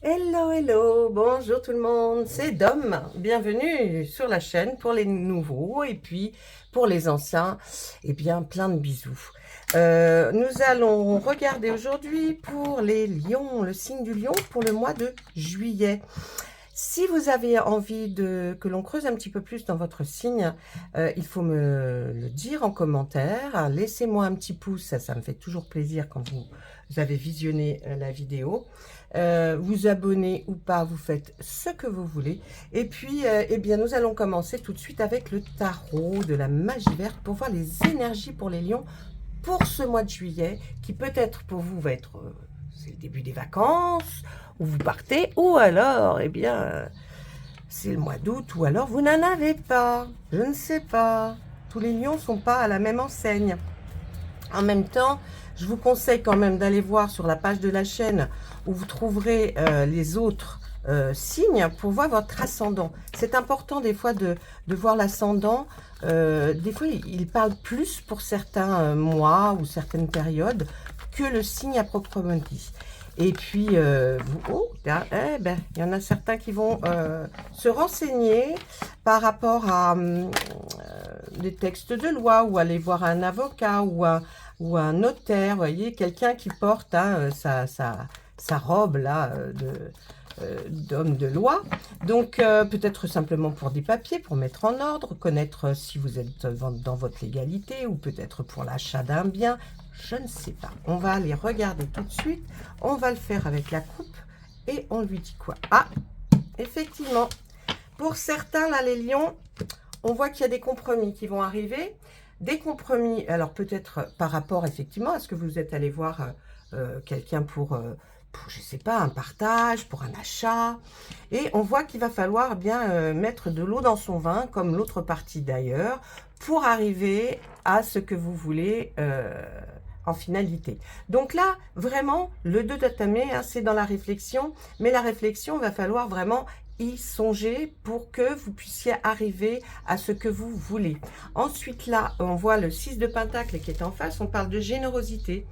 Hello, hello, bonjour tout le monde, c'est Dom, bienvenue sur la chaîne pour les nouveaux et puis pour les anciens, eh bien plein de bisous. Nous allons regarder aujourd'hui pour les lions, le signe du lion pour le mois de juillet. Si vous avez envie que l'on creuse un petit peu plus dans votre signe, il faut me le dire en commentaire. Laissez-moi un petit pouce, ça me fait toujours plaisir quand vous avez visionné la vidéo. Vous abonnez ou pas, vous faites ce que vous voulez. Et puis, eh bien, nous allons commencer tout de suite avec le tarot de la magie verte pour voir les énergies pour les lions pour ce mois de juillet, qui peut-être pour vous va être... c'est le début des vacances, où vous partez, ou alors, eh bien, c'est le mois d'août, ou alors vous n'en avez pas. Je ne sais pas. Tous les lions ne sont pas à la même enseigne. En même temps, je vous conseille quand même d'aller voir sur la page de la chaîne où vous trouverez les autres signes pour voir votre ascendant. C'est important des fois de voir l'ascendant. Des fois, il parle plus pour certains mois ou certaines périodes que le signe à proprement dit. Et puis, eh ben, il y en a certains qui vont se renseigner par rapport à des textes de loi ou aller voir un avocat ou un notaire, vous voyez, quelqu'un qui porte sa robe là d'homme de loi. Donc, peut-être simplement pour des papiers, pour mettre en ordre, connaître si vous êtes dans votre légalité ou peut-être pour l'achat d'un bien. Je ne sais pas. On va aller regarder tout de suite. On va le faire avec la coupe. Et on lui dit quoi? Ah, effectivement. Pour certains, là, les lions, on voit qu'il y a des compromis qui vont arriver. Des compromis, alors peut-être par rapport, effectivement, à ce que vous êtes allé voir quelqu'un pour, je ne sais pas, un partage, pour un achat. Et on voit qu'il va falloir bien mettre de l'eau dans son vin, comme l'autre partie d'ailleurs, pour arriver à ce que vous voulez en finalité. Donc là, vraiment, le 2 de tamé, hein, c'est dans la réflexion, mais la réflexion, va falloir vraiment y songer pour que vous puissiez arriver à ce que vous voulez. Ensuite, là, on voit le 6 de pentacle qui est en face, on parle de générosité.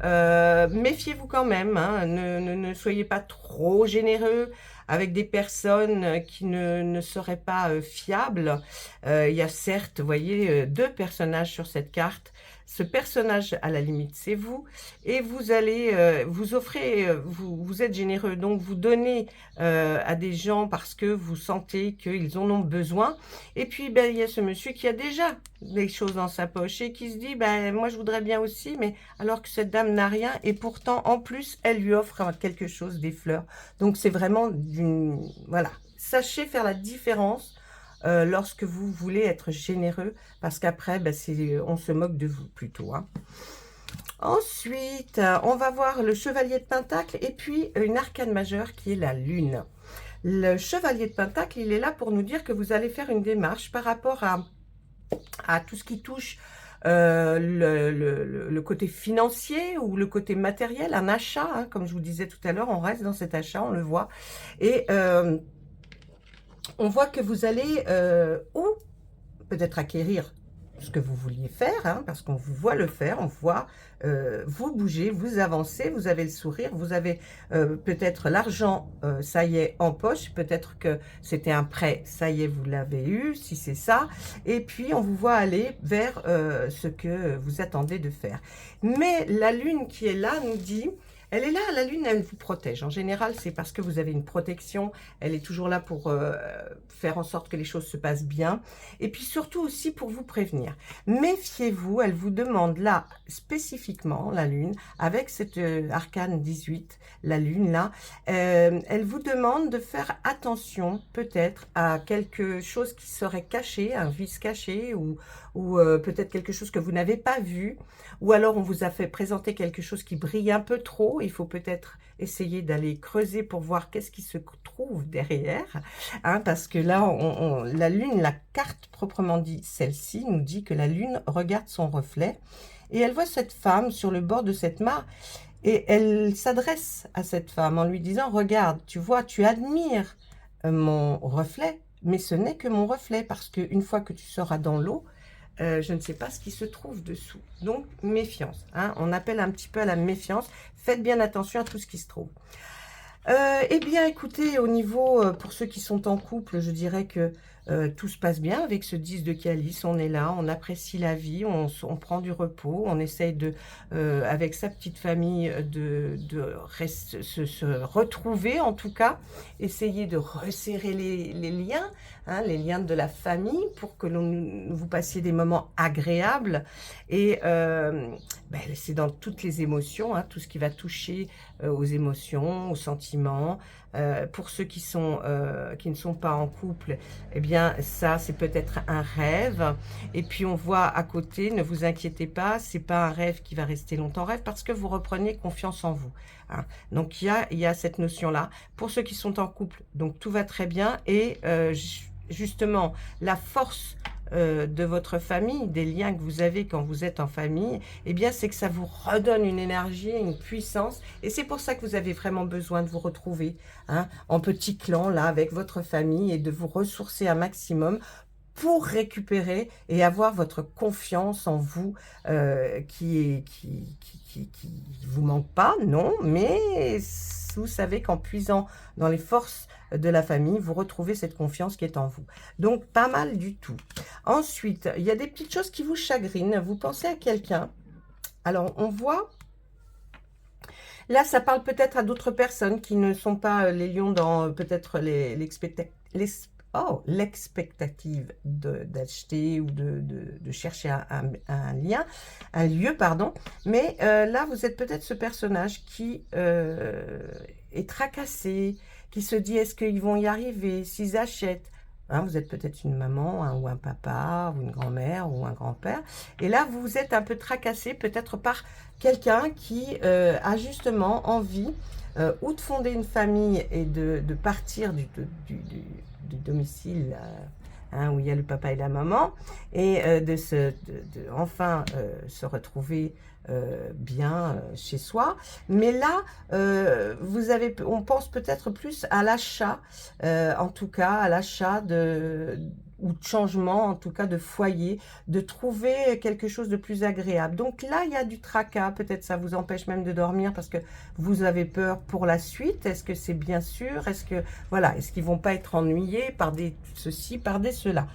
Méfiez-vous quand même, hein, ne soyez pas trop généreux avec des personnes qui ne seraient pas fiables. Il y a certes, vous voyez, deux personnages sur cette carte. Ce personnage, à la limite, c'est vous. Et vous allez, vous offrez, vous êtes généreux. Donc, vous donnez à des gens parce que vous sentez qu'ils en ont besoin. Et puis, ben, il y a ce monsieur qui a déjà des choses dans sa poche et qui se dit, ben, moi, je voudrais bien aussi, mais alors que cette dame n'a rien. Et pourtant, en plus, elle lui offre quelque chose, des fleurs. Donc, c'est vraiment d'une... Voilà. Sachez faire la différence lorsque vous voulez être généreux, parce qu'après, ben, on se moque de vous plutôt. Hein. Ensuite, on va voir le chevalier de pentacle et puis une arcane majeure qui est la lune. Le chevalier de pentacle, il est là pour nous dire que vous allez faire une démarche par rapport à tout ce qui touche le côté financier ou le côté matériel, un achat, hein, comme je vous disais tout à l'heure, on reste dans cet achat, on le voit. Et on voit que vous allez ou peut-être acquérir ce que vous vouliez faire, hein, parce qu'on vous voit le faire, on voit vous bouger, vous avancez, vous avez le sourire, vous avez peut-être l'argent, ça y est, en poche, peut-être que c'était un prêt, ça y est, vous l'avez eu, si c'est ça, et puis on vous voit aller vers ce que vous attendez de faire. Mais la lune qui est là nous dit... Elle est là, la lune, elle vous protège. En général, c'est parce que vous avez une protection. Elle est toujours là pour faire en sorte que les choses se passent bien. Et puis surtout aussi pour vous prévenir. Méfiez-vous, elle vous demande là, spécifiquement, la lune, avec cette arcane 18, la lune là, elle vous demande de faire attention peut-être à quelque chose qui serait caché, un vice caché ou peut-être quelque chose que vous n'avez pas vu. Ou alors on vous a fait présenter quelque chose qui brille un peu trop. Il faut peut-être essayer d'aller creuser pour voir qu'est-ce qui se trouve derrière. Hein, parce que là, la lune, la carte proprement dit, celle-ci, nous dit que la lune regarde son reflet. Et elle voit cette femme sur le bord de cette mare. Et elle s'adresse à cette femme en lui disant, regarde, tu vois, tu admires mon reflet, mais ce n'est que mon reflet. Parce qu'une fois que tu seras dans l'eau, je ne sais pas ce qui se trouve dessous. Donc, méfiance. Hein, on appelle un petit peu à la méfiance. Faites bien attention à tout ce qui se trouve. Eh bien, écoutez, au niveau, pour ceux qui sont en couple, je dirais que tout se passe bien avec ce 10 de calice. On est là, on apprécie la vie, on prend du repos, on essaye de, avec sa petite famille, se retrouver en tout cas, essayer de resserrer les liens, hein, les liens de la famille pour que vous passiez des moments agréables. Et ben, c'est dans toutes les émotions, hein, tout ce qui va toucher aux émotions, aux sentiments. Pour ceux qui ne sont pas en couple, eh bien ça c'est peut-être un rêve. Et puis on voit à côté, ne vous inquiétez pas, c'est pas un rêve qui va rester longtemps rêve parce que vous reprenez confiance en vous, hein. Donc il y a cette notion-là. Pour ceux qui sont en couple, donc tout va très bien. Et justement, la force de votre famille, des liens que vous avez quand vous êtes en famille, eh bien, c'est que ça vous redonne une énergie, une puissance. Et c'est pour ça que vous avez vraiment besoin de vous retrouver, hein, en petit clan, là, avec votre famille et de vous ressourcer un maximum pour récupérer et avoir votre confiance en vous qui vous manque pas, non, mais vous savez qu'en puisant dans les forces de la famille, vous retrouvez cette confiance qui est en vous. Donc, pas mal du tout. Ensuite, il y a des petites choses qui vous chagrinent. Vous pensez à quelqu'un. Alors, on voit... Là, ça parle peut-être à d'autres personnes qui ne sont pas les lions dans peut-être l'expectative d'acheter ou de chercher un lien, un lieu, pardon. Mais là, vous êtes peut-être ce personnage qui est tracassé, qui se dit, est-ce qu'ils vont y arriver s'ils achètent? Hein, vous êtes peut-être une maman, hein, ou un papa, ou une grand-mère, ou un grand-père. Et là, vous êtes un peu tracassé, peut-être par quelqu'un qui a justement envie ou de fonder une famille et de partir du domicile hein, où il y a le papa et la maman, et enfin se retrouver bien chez soi. Mais là, on pense peut-être plus à l'achat, en tout cas à l'achat ou de changement, en tout cas de foyer, de trouver quelque chose de plus agréable. Donc là, il y a du tracas, peut-être ça vous empêche même de dormir parce que vous avez peur pour la suite. Est-ce que c'est bien sûr? Est-ce que, voilà, est-ce qu'ils vont pas être ennuyés par des ceci, par des cela?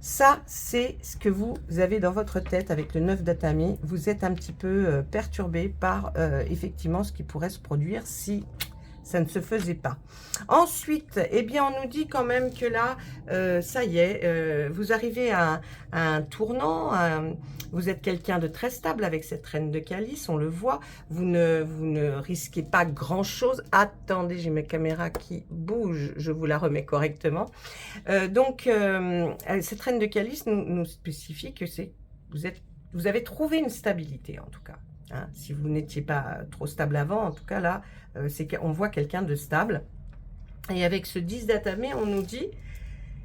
Ça, c'est ce que vous avez dans votre tête avec le 9 d'Atami. Vous êtes un petit peu perturbé par, effectivement, ce qui pourrait se produire si ça ne se faisait pas. Ensuite, eh bien, on nous dit quand même que là, ça y est, vous arrivez à un tournant, vous êtes quelqu'un de très stable avec cette reine de calice, on le voit, vous ne risquez pas grand-chose. Attendez, j'ai ma caméra qui bouge, je vous la remets correctement. Cette reine de calice nous spécifie que vous avez trouvé une stabilité, en tout cas. Hein, si vous n'étiez pas trop stable avant, en tout cas là, c'est qu'on voit quelqu'un de stable. Et avec ce 10 d'Atami, on nous dit,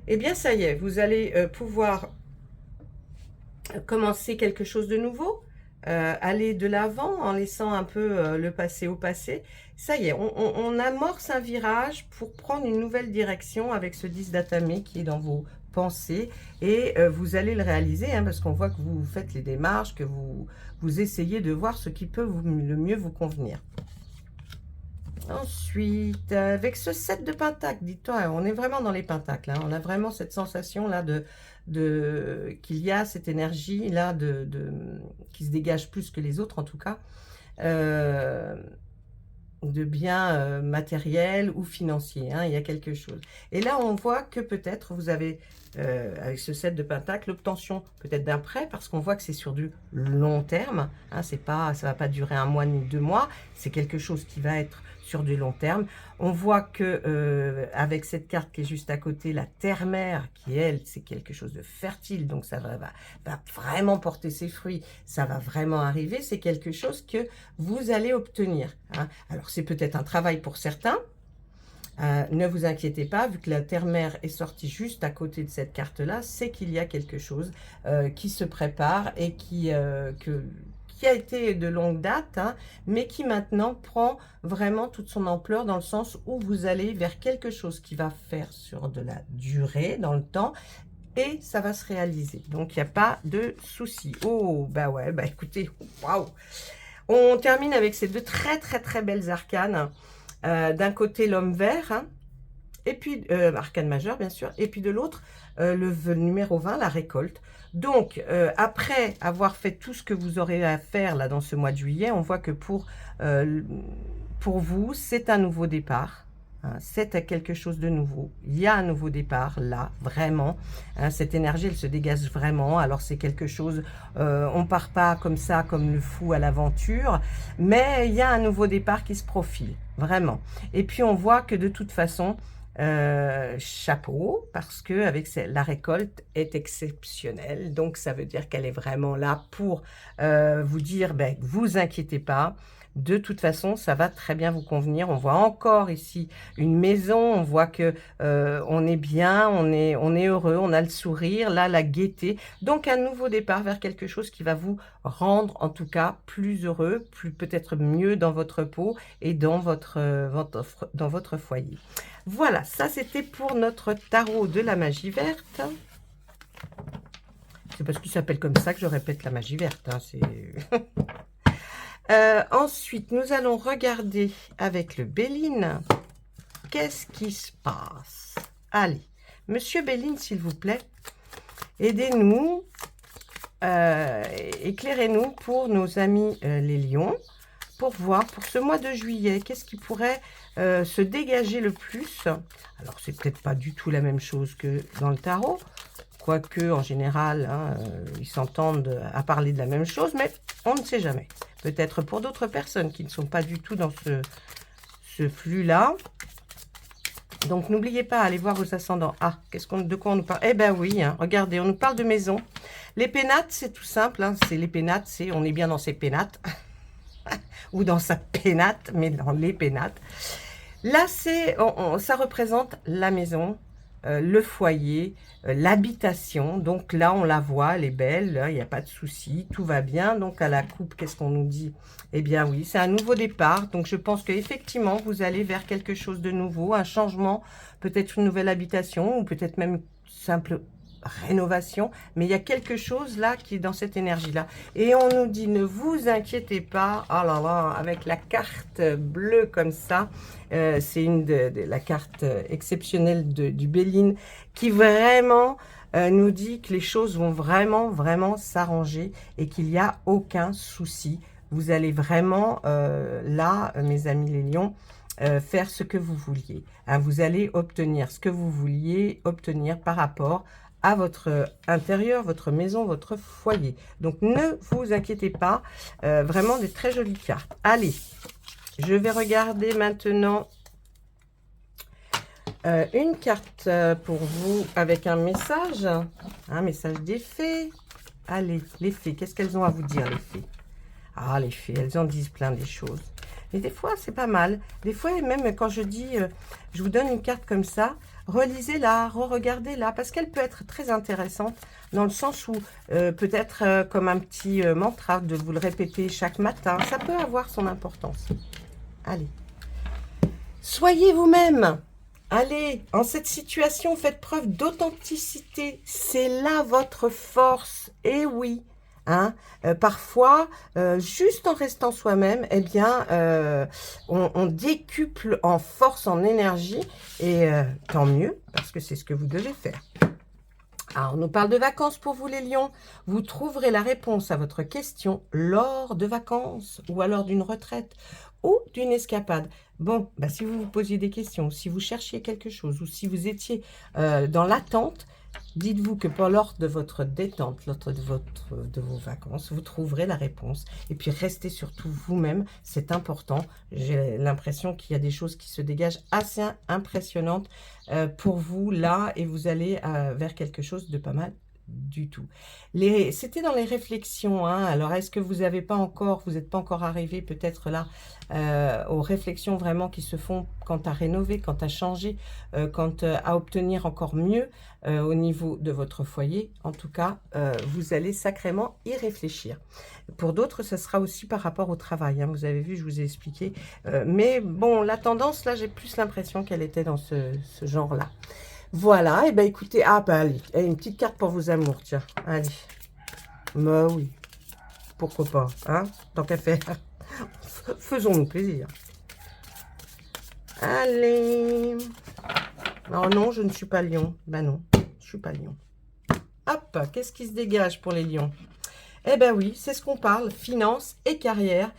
eh bien ça y est, vous allez pouvoir commencer quelque chose de nouveau, aller de l'avant en laissant un peu le passé au passé. Ça y est, on amorce un virage pour prendre une nouvelle direction avec ce 10 d'Atami qui est dans vos pensées, et vous allez le réaliser, hein, parce qu'on voit que vous faites les démarches, que vous essayez de voir ce qui peut le mieux vous convenir. Ensuite, avec ce 7 de Pentacle, dites-toi, on est vraiment dans les Pentacles, hein, on a vraiment cette sensation-là qu'il y a cette énergie-là qui se dégage plus que les autres, en tout cas, de biens matériels ou financiers, hein, il y a quelque chose. Et là, on voit que peut-être vous avez, avec ce 7 de Pentacle, l'obtention peut-être d'un prêt, parce qu'on voit que c'est sur du long terme, hein, ça va pas durer 1 mois ni 2 mois, c'est quelque chose qui va être sur du long terme. On voit que avec cette carte qui est juste à côté, la terre-mère, qui elle, c'est quelque chose de fertile, donc ça va vraiment porter ses fruits, ça va vraiment arriver, c'est quelque chose que vous allez obtenir, hein. Alors c'est peut-être un travail pour certains, ne vous inquiétez pas, vu que la terre-mère est sortie juste à côté de cette carte-là, c'est qu'il y a quelque chose qui se prépare et qui a été de longue date, hein, mais qui maintenant prend vraiment toute son ampleur dans le sens où vous allez vers quelque chose qui va faire sur de la durée dans le temps, et ça va se réaliser. Donc, il n'y a pas de souci. Oh, bah ouais, bah écoutez, waouh. On termine avec ces deux très, très, très belles arcanes. D'un côté, l'homme vert, hein, et puis, arcane majeur, bien sûr, et puis de l'autre, le numéro 20, la récolte. Donc, après avoir fait tout ce que vous aurez à faire là dans ce mois de juillet, on voit que pour vous, c'est un nouveau départ. Hein, c'est quelque chose de nouveau. Il y a un nouveau départ là, vraiment. Hein, cette énergie, elle se dégage vraiment. Alors, c'est quelque chose, on ne part pas comme ça, comme le fou à l'aventure, mais il y a un nouveau départ qui se profile, vraiment. Et puis, on voit que de toute façon, chapeau, parce que avec la récolte est exceptionnelle, donc ça veut dire qu'elle est vraiment là pour vous dire, ben, vous inquiétez pas, de toute façon ça va très bien vous convenir. On voit encore ici une maison, on voit que on est bien, on est heureux, on a le sourire, là la gaieté, donc un nouveau départ vers quelque chose qui va vous rendre en tout cas plus heureux, plus peut-être mieux dans votre peau et dans votre foyer. Voilà, ça c'était pour notre tarot de la magie verte. C'est parce qu'il s'appelle comme ça que je répète la magie verte. Hein, ensuite, nous allons regarder avec le Béline. Qu'est-ce qui se passe? Allez, Monsieur Béline, s'il vous plaît, aidez-nous, éclairez-nous pour nos amis les lions, pour voir pour ce mois de juillet, qu'est-ce qui pourrait se dégager le plus. Alors, c'est peut-être pas du tout la même chose que dans le tarot, quoique en général, hein, ils s'entendent à parler de la même chose, mais on ne sait jamais. Peut-être pour d'autres personnes qui ne sont pas du tout dans ce flux-là. Donc, n'oubliez pas, allez voir vos ascendants. Ah, de quoi on nous parle? Eh ben oui, hein, regardez, on nous parle de maison. Les pénates, c'est tout simple. Hein, c'est les pénates, on est bien dans ses pénates. Ou dans sa pénate, mais dans les pénates. Là, ça représente la maison, le foyer, l'habitation. Donc là, on la voit, elle est belle, il n'y a pas de souci, tout va bien. Donc à la coupe, qu'est-ce qu'on nous dit? Eh bien oui, c'est un nouveau départ. Donc je pense qu'effectivement, vous allez vers quelque chose de nouveau, un changement, peut-être une nouvelle habitation ou peut-être même simple rénovation, mais il y a quelque chose là qui est dans cette énergie-là. Et on nous dit, ne vous inquiétez pas, oh là là, avec la carte bleue comme ça, c'est la carte exceptionnelle du Béline, qui vraiment nous dit que les choses vont vraiment s'arranger et qu'il n'y a aucun souci. Vous allez vraiment, là, mes amis les lions, faire ce que vous vouliez. Hein, vous allez obtenir ce que vous vouliez obtenir par rapport à votre intérieur, votre maison, votre foyer. Donc, ne vous inquiétez pas. Vraiment des très jolies cartes. Allez, je vais regarder maintenant une carte pour vous avec un message des fées. Allez, les fées, qu'est-ce qu'elles ont à vous dire, les fées? Ah, les fées, elles en disent plein des choses. Mais des fois, c'est pas mal. Des fois, même quand je dis, je vous donne une carte comme ça, relisez-la, re-regardez-la, parce qu'elle peut être très intéressante, dans le sens où, peut-être comme un petit mantra, de vous le répéter chaque matin, ça peut avoir son importance. Allez. Soyez vous-même. Allez, en cette situation, faites preuve d'authenticité. C'est là votre force. Et oui. Hein, parfois, juste en restant soi-même, eh bien, on décuple en force, en énergie, et tant mieux, parce que c'est ce que vous devez faire. Alors, on nous parle de vacances pour vous, les lions. Vous trouverez la réponse à votre question lors de vacances, ou alors d'une retraite, ou d'une escapade. Bon, bah, si vous vous posiez des questions, si vous cherchiez quelque chose, ou si vous étiez dans l'attente, dites-vous que lors de votre détente, lors de vos vacances, vous trouverez la réponse. Et puis, restez surtout vous-même, c'est important. J'ai l'impression qu'il y a des choses qui se dégagent assez impressionnantes pour vous, là, et vous allez vers quelque chose de pas mal du tout. C'était dans les réflexions, hein. Alors, est-ce que vous n'êtes pas encore arrivé peut-être là aux réflexions vraiment qui se font quant à rénover, quant à changer, quant à obtenir encore mieux au niveau de votre foyer. En tout cas, vous allez sacrément y réfléchir. Pour d'autres, ce sera aussi par rapport au travail, hein. Vous avez vu, je vous ai expliqué. Mais bon, la tendance, là, j'ai plus l'impression qu'elle était dans ce genre-là. Voilà, et ben écoutez, allez, une petite carte pour vos amours, tiens, allez. Bah oui, pourquoi pas, hein, tant qu'à faire. Faisons-nous plaisir. Allez. Oh non, je ne suis pas lion. Ben non, je suis pas lion. Hop, qu'est-ce qui se dégage pour les lions? Eh ben oui, c'est ce qu'on parle, finances et carrière.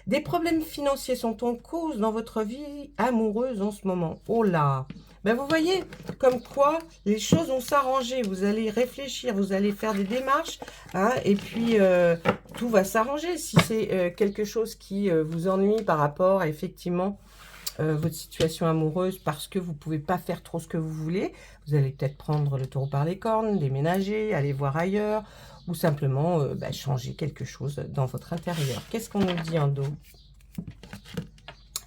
Des problèmes financiers sont en cause dans votre vie amoureuse en ce moment. Oh là! Ben vous voyez, comme quoi les choses vont s'arranger. Vous allez réfléchir, vous allez faire des démarches, hein, et puis tout va s'arranger. Si c'est quelque chose qui vous ennuie par rapport à effectivement votre situation amoureuse parce que vous ne pouvez pas faire trop ce que vous voulez, vous allez peut-être prendre le taureau par les cornes, déménager, aller voir ailleurs, ou simplement changer quelque chose dans votre intérieur. Qu'est-ce qu'on nous dit en dos?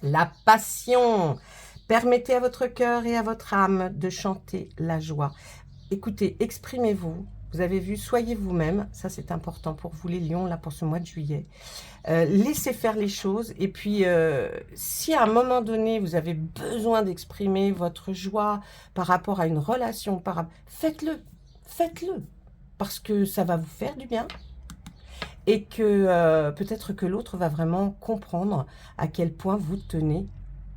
La passion. Permettez à votre cœur et à votre âme de chanter la joie. Écoutez, exprimez-vous. Vous avez vu, soyez vous-même. Ça, c'est important pour vous, les lions, là, pour ce mois de juillet. Laissez faire les choses. Et puis, si à un moment donné, vous avez besoin d'exprimer votre joie par rapport à une relation, faites-le. Faites-le. Parce que ça va vous faire du bien. Et que peut-être que l'autre va vraiment comprendre à quel point vous tenez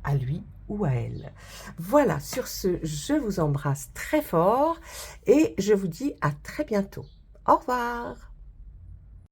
à lui ou à elle. Voilà, sur ce, je vous embrasse très fort et je vous dis à très bientôt. Au revoir.